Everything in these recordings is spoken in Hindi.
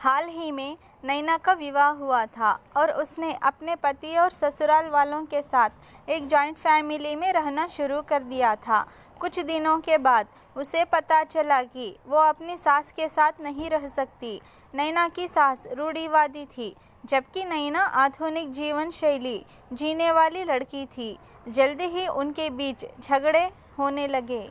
हाल ही में नैना का विवाह हुआ था और उसने अपने पति और ससुराल वालों के साथ एक जॉइंट फैमिली में रहना शुरू कर दिया था। कुछ दिनों के बाद उसे पता चला कि वो अपनी सास के साथ नहीं रह सकती। नैना की सास रूढ़िवादी थी, जबकि नैना आधुनिक जीवन शैली जीने वाली लड़की थी। जल्दी ही उनके बीच झगड़े होने लगे।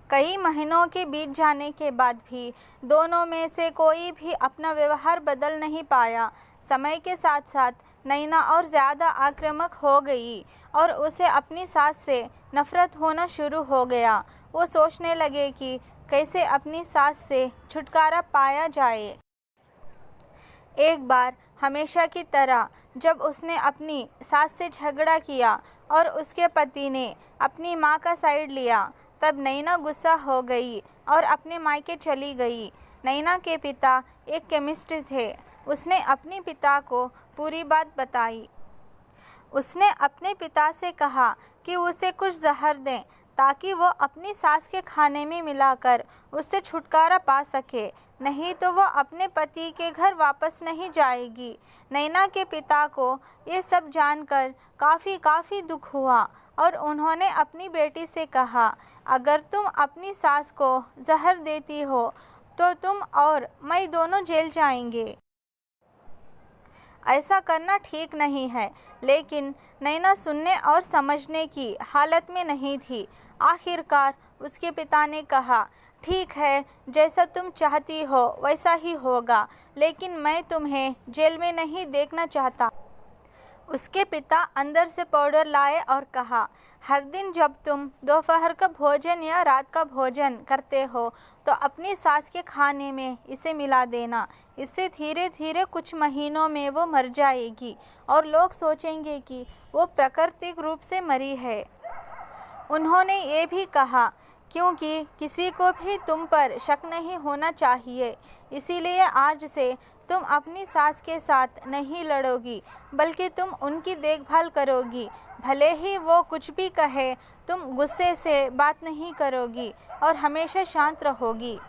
कई महीनों के बीत जाने के बाद भी दोनों में से कोई भी अपना व्यवहार बदल नहीं पाया। समय के साथ साथ नैना और ज़्यादा आक्रामक हो गई और उसे अपनी सास से नफरत होना शुरू हो गया। वो सोचने लगे कि कैसे अपनी सास से छुटकारा पाया जाए। एक बार हमेशा की तरह जब उसने अपनी सास से झगड़ा किया और उसके पति ने अपनी माँ का साइड लिया, तब नैना गुस्सा हो गई और अपने मायके चली गई। नैना के पिता एक केमिस्ट थे। उसने अपने पिता को पूरी बात बताई। उसने अपने पिता से कहा कि उसे कुछ जहर दें ताकि वो अपनी सास के खाने में मिलाकर उससे छुटकारा पा सके, नहीं तो वो अपने पति के घर वापस नहीं जाएगी। नैना के पिता को ये सब जानकर काफ़ी दुख हुआ और उन्होंने अपनी बेटी से कहा, अगर तुम अपनी सास को जहर देती हो तो तुम और मैं दोनों जेल जाएंगे। ऐसा करना ठीक नहीं है। लेकिन नैना सुनने और समझने की हालत में नहीं थी। आखिरकार उसके पिता ने कहा, ठीक है, जैसा तुम चाहती हो वैसा ही होगा, लेकिन मैं तुम्हें जेल में नहीं देखना चाहता। उसके पिता अंदर से पाउडर लाए और कहा, हर दिन जब तुम दोपहर का भोजन या रात का भोजन करते हो तो अपनी सास के खाने में इसे मिला देना। इससे धीरे धीरे कुछ महीनों में वो मर जाएगी और लोग सोचेंगे कि वो प्राकृतिक रूप से मरी है। उन्होंने ये भी कहा, क्योंकि किसी को भी तुम पर शक नहीं होना चाहिए, इसीलिए आज से तुम अपनी सास के साथ नहीं लड़ोगी, बल्कि तुम उनकी देखभाल करोगी। भले ही वो कुछ भी कहे, तुम गुस्से से बात नहीं करोगी और हमेशा शांत रहोगी।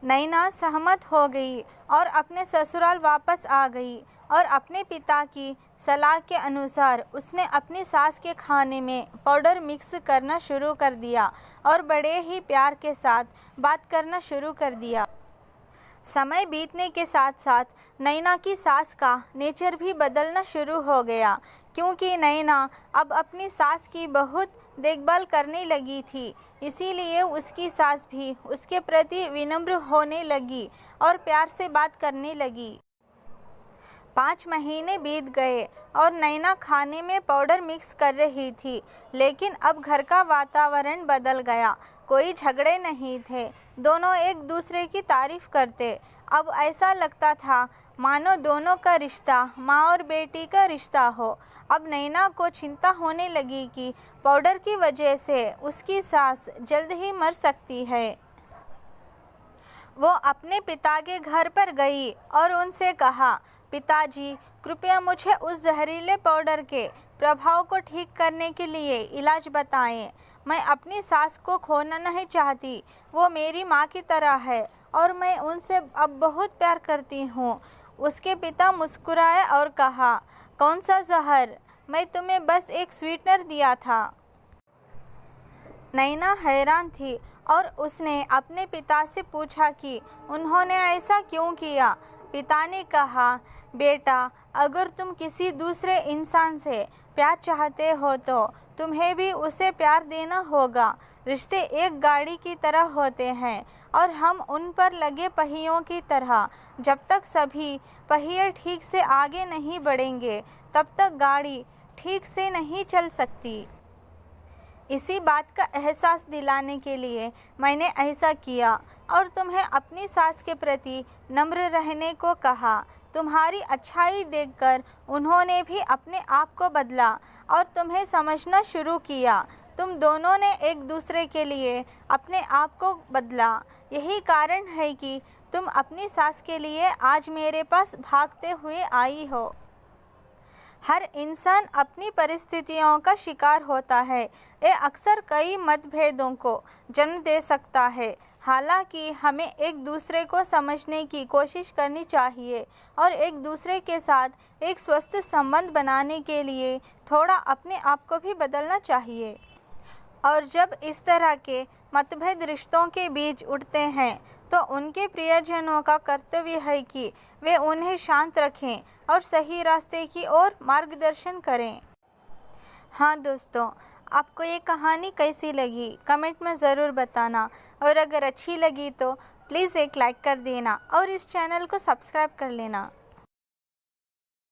नैना सहमत हो गई और अपने ससुराल वापस आ गई और अपने पिता की सलाह के अनुसार उसने अपनी सास के खाने में पाउडर मिक्स करना शुरू कर दिया और बड़े ही प्यार के साथ बात करना शुरू कर दिया। समय बीतने के साथ साथ नैना की सास का नेचर भी बदलना शुरू हो गया, क्योंकि नैना अब अपनी सास की बहुत देखभाल करने लगी थी। इसीलिए उसकी सास भी उसके प्रति विनम्र होने लगी और प्यार से बात करने लगी। 5 महीने बीत गए और नैना खाने में पाउडर मिक्स कर रही थी, लेकिन अब घर का वातावरण बदल गया। कोई झगड़े नहीं थे, दोनों एक दूसरे की तारीफ करते। अब ऐसा लगता था मानो दोनों का रिश्ता माँ और बेटी का रिश्ता हो। अब नैना को चिंता होने लगी कि पाउडर की वजह से उसकी सास जल्द ही मर सकती है। वो अपने पिता के घर पर गई और उनसे कहा, पिताजी, कृपया मुझे उस जहरीले पाउडर के प्रभाव को ठीक करने के लिए इलाज बताएं। मैं अपनी सास को खोना नहीं चाहती। वो मेरी माँ की तरह है और मैं उनसे अब बहुत प्यार करती हूँ। उसके पिता मुस्कुराए और कहा, कौन सा जहर? मैं तुम्हें बस एक स्वीटनर दिया था। नैना हैरान थी और उसने अपने पिता से पूछा कि उन्होंने ऐसा क्यों किया। पिता ने कहा, बेटा, अगर तुम किसी दूसरे इंसान से प्यार चाहते हो तो तुम्हें भी उसे प्यार देना होगा। रिश्ते एक गाड़ी की तरह होते हैं और हम उन पर लगे पहियों की तरह। जब तक सभी पहिए ठीक से आगे नहीं बढ़ेंगे, तब तक गाड़ी ठीक से नहीं चल सकती। इसी बात का एहसास दिलाने के लिए मैंने ऐसा किया और तुम्हें अपनी सास के प्रति नम्र रहने को कहा। तुम्हारी अच्छाई देखकर उन्होंने भी अपने आप को बदला और तुम्हें समझना शुरू किया। तुम दोनों ने एक दूसरे के लिए अपने आप को बदला। यही कारण है कि तुम अपनी सास के लिए आज मेरे पास भागते हुए आई हो। हर इंसान अपनी परिस्थितियों का शिकार होता है। ये अक्सर कई मतभेदों को जन्म दे सकता है, हालांकि हमें एक दूसरे को समझने की कोशिश करनी चाहिए और एक दूसरे के साथ एक स्वस्थ संबंध बनाने के लिए थोड़ा अपने आप को भी बदलना चाहिए। और जब इस तरह के मतभेद रिश्तों के बीच उठते हैं तो उनके प्रियजनों का कर्तव्य है कि वे उन्हें शांत रखें और सही रास्ते की ओर मार्गदर्शन करें। हाँ दोस्तों, आपको ये कहानी कैसी लगी कमेंट में ज़रूर बताना, और अगर अच्छी लगी तो प्लीज़ एक लाइक कर देना और इस चैनल को सब्सक्राइब कर लेना।